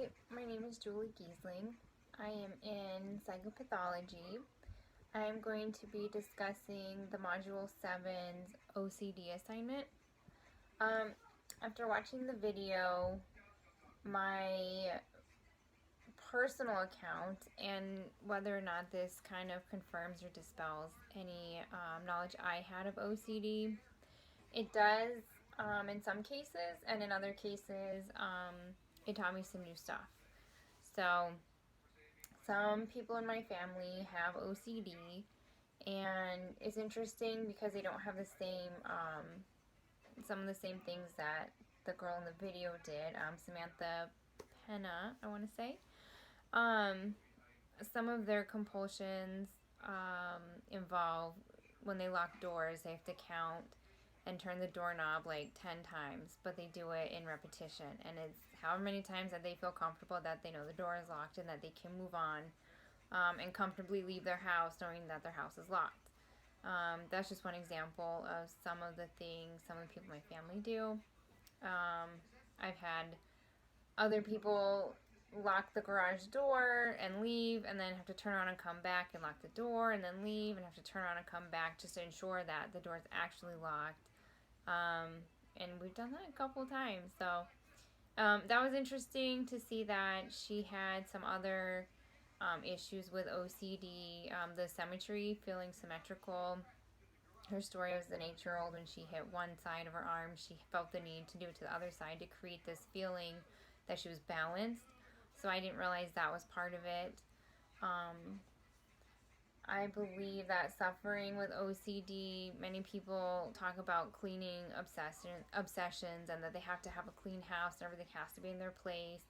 Hi, my name is Julie Geesling. I am in psychopathology. I am going to be discussing the Module 7's OCD assignment. After watching the video, my personal account, and whether or not this kind of confirms or dispels any knowledge I had of OCD, it does in some cases, and in other cases, it taught me some new stuff. So, some people in my family have OCD, and it's interesting because they don't have the same, some of the same things that the girl in the video did, Samantha Penna, I want to say. Um, some of their compulsions involve when they lock doors, they have to count and turn the doorknob like 10 times, but they do it in repetition. And it's however many times that they feel comfortable that they know the door is locked and that they can move on and comfortably leave their house knowing that their house is locked. That's just one example of some of the things some of the people in my family do. I've had other people lock the garage door and leave and then have to turn around and come back and lock the door and then leave and have to turn around and come back just to ensure that the door is actually locked. And we've done that a couple times. So that was interesting to see that she had some other issues with OCD, the symmetry, feeling symmetrical. Her story was an 8-year-old when she hit one side of her arm, she felt the need to do it to the other side to create this feeling that she was balanced. So I didn't realize that was part of it. I believe that suffering with OCD, many people talk about cleaning obsessions and that they have to have a clean house and everything has to be in their place.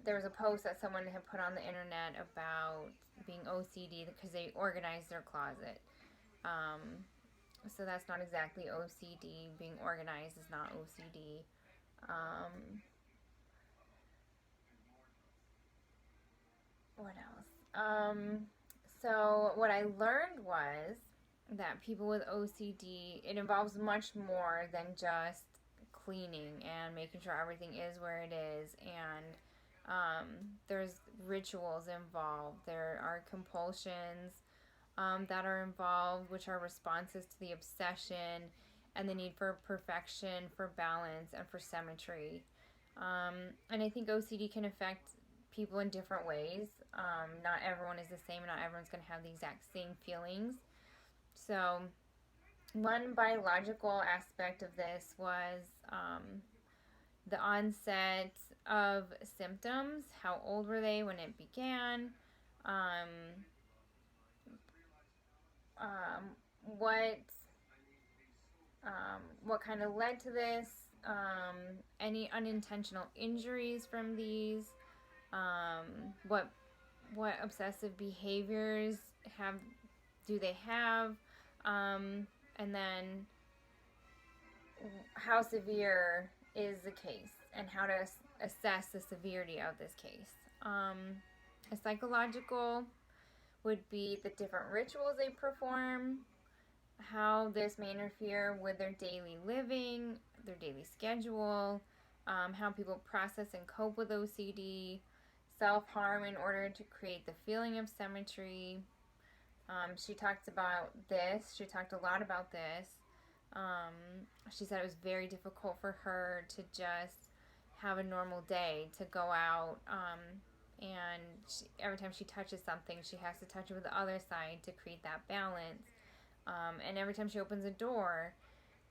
There was a post that someone had put on the internet about being OCD because they organized their closet. So that's not exactly OCD. Being organized is not OCD. What else? So what I learned was that people with OCD, it involves much more than just cleaning and making sure everything is where it is, and there's rituals involved. There are compulsions that are involved, which are responses to the obsession and the need for perfection, for balance, and for symmetry. And I think OCD can affect people in different ways. Not everyone is the same, and not everyone's going to have the exact same feelings. So, one biological aspect of this was the onset of symptoms. How old were they when it began? Um, what what kind of led to this? Any unintentional injuries from these? What obsessive behaviors do they have? And then how severe is the case and how to assess the severity of this case. A psychological would be the different rituals they perform, how this may interfere with their daily living, their daily schedule, how people process and cope with OCD, self-harm in order to create the feeling of symmetry. She talked about this. She talked a lot about this. She said it was very difficult for her to just have a normal day, to go out, and every time she touches something, she has to touch it with the other side to create that balance. And every time she opens a door,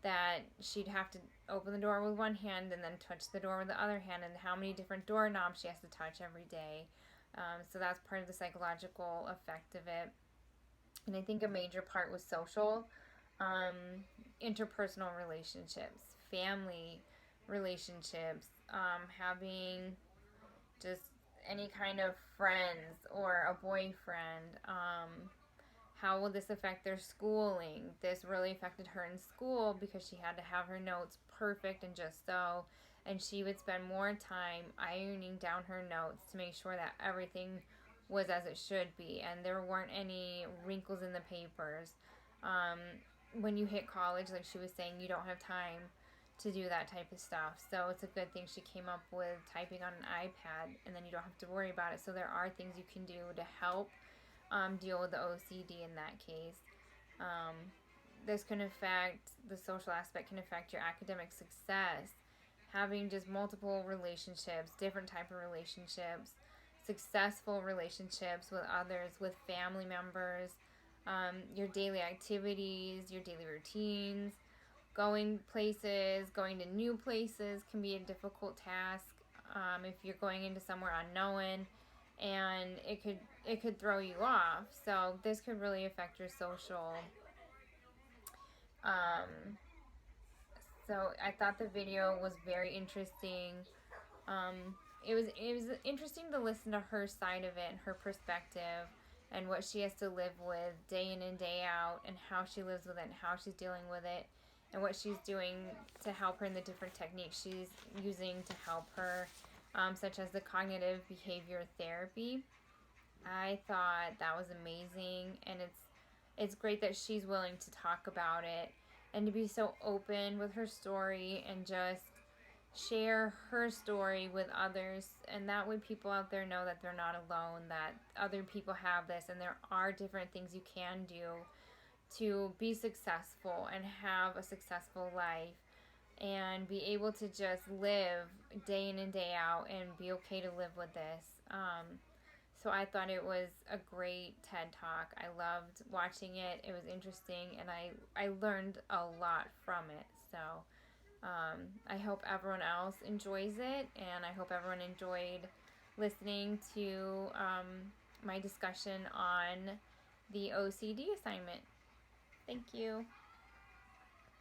that she'd have to open the door with one hand and then touch the door with the other hand, and how many different doorknobs she has to touch every day. So that's part of the psychological effect of it. And I think a major part was social, interpersonal relationships, family relationships, having just any kind of friends or a boyfriend. How will this affect their schooling? This really affected her in school because she had to have her notes perfect and just so. And she would spend more time ironing down her notes to make sure that everything was as it should be and there weren't any wrinkles in the papers. When you hit college, like she was saying, you don't have time to do that type of stuff. So it's a good thing she came up with typing on an iPad, and then you don't have to worry about it. So there are things you can do to help deal with the OCD in that case. This can affect, the social aspect can affect your academic success. Having just multiple relationships, different type of relationships, successful relationships with others, with family members, your daily activities, your daily routines, going places, going to new places can be a difficult task if you're going into somewhere unknown, and it could throw you off. So this could really affect your social. So I thought the video was very interesting. It was interesting to listen to her side of it and her perspective and what she has to live with day in and day out, and how she lives with it and how she's dealing with it, and what she's doing to help her, in the different techniques she's using to help her, such as the cognitive behavior therapy. I thought that was amazing, and it's great that she's willing to talk about it and to be so open with her story and just share her story with others, and that way people out there know that they're not alone, that other people have this, and there are different things you can do to be successful and have a successful life and be able to just live day in and day out and be okay to live with this. So I thought it was a great TED Talk. I loved watching it. It was interesting, and I learned a lot from it. So I hope everyone else enjoys it, and I hope everyone enjoyed listening to my discussion on the OCD assignment. Thank you.